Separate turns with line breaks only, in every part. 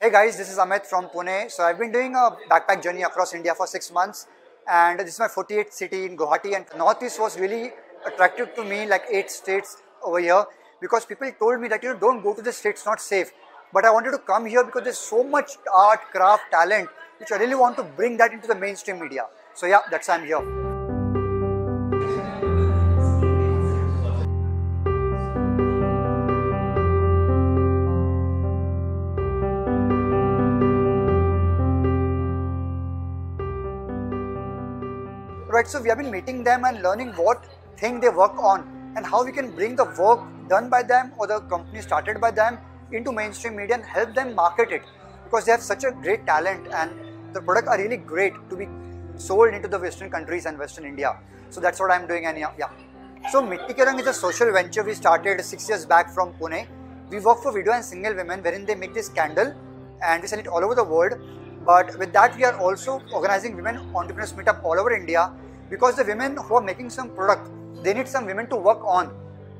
Hey guys, this is Amit from Pune. So I've been doing a backpack journey across India for 6 months, and this is my 48th city in Guwahati, and Northeast was really attractive to me, like 8 states over here, because people told me that don't go to the states, not safe. But I wanted to come here because there's so much art, craft, talent, which I really want to bring that into the mainstream media. So yeah, that's why I'm here. Right, so we have been meeting them and learning what thing they work on and how we can bring the work done by them or the company started by them into mainstream media and help them market it, because they have such a great talent and the product are really great to be sold into the Western countries and Western India. So that's what I'm doing, and yeah. So Mitti Ke Rang is a social venture we started 6 years back from Pune. We work for widow and single women wherein they make this candle and we sell it all over the world. But with that, we are also organizing women entrepreneurs meetup all over India, because the women who are making some product, they need some women to work on.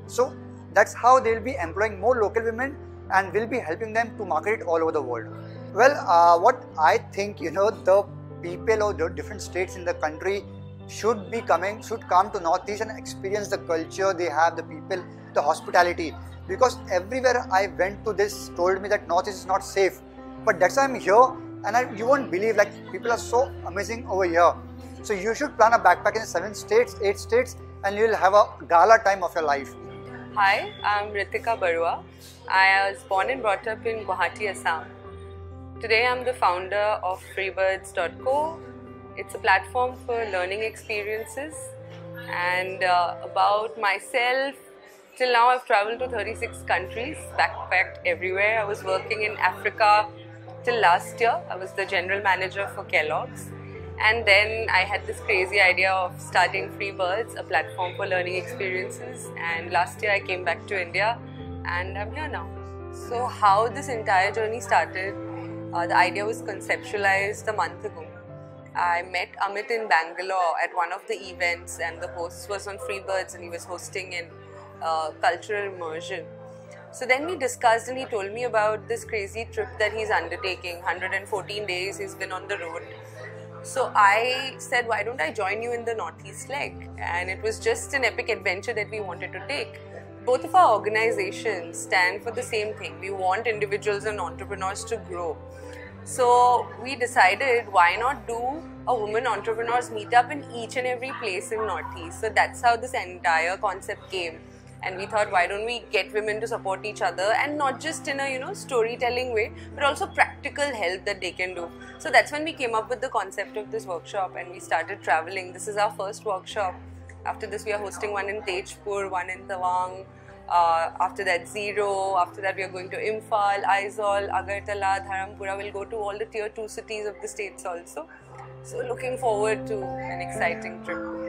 So that's how they'll be employing more local women and we'll be helping them to market it all over the world. Well, what I think, the people of the different states in the country should come to Northeast and experience the culture they have, the people, the hospitality. Because everywhere I went to, this told me that Northeast is not safe. But that's why I'm here. And you won't believe, like, people are so amazing over here. So you should plan a backpack in 7 states, 8 states, and you'll have a gala time of your life.
Hi, I'm Ritika Barua. I was born and brought up in Guwahati, Assam. Today I'm the founder of freebirds.co. It's a platform for learning experiences. And about myself, till now I've traveled to 36 countries, backpacked everywhere. I was working in Africa. Till last year, I was the general manager for Kellogg's, and then I had this crazy idea of starting Freebirds, a platform for learning experiences, and last year I came back to India and I'm here now. So how this entire journey started, the idea was conceptualized a month ago. I met Amit in Bangalore at one of the events, and the host was on Freebirds and he was hosting in cultural immersion. So then we discussed and he told me about this crazy trip that he's undertaking. 114 days he's been on the road. So I said, why don't I join you in the Northeast leg? And it was just an epic adventure that we wanted to take. Both of our organizations stand for the same thing. We want individuals and entrepreneurs to grow. So we decided, why not do a women entrepreneurs meetup in each and every place in Northeast? So that's how this entire concept came. And we thought, why don't we get women to support each other, and not just in a storytelling way, but also practical help that they can do. So that's when we came up with the concept of this workshop and we started traveling. This is our first workshop. After this we are hosting one in Tejpur, one in Tawang, after that Zero, after that we are going to Imphal, Aizawl, Agartala, Dharampura. We'll go to all the tier 2 cities of the states also. So looking forward to an exciting trip.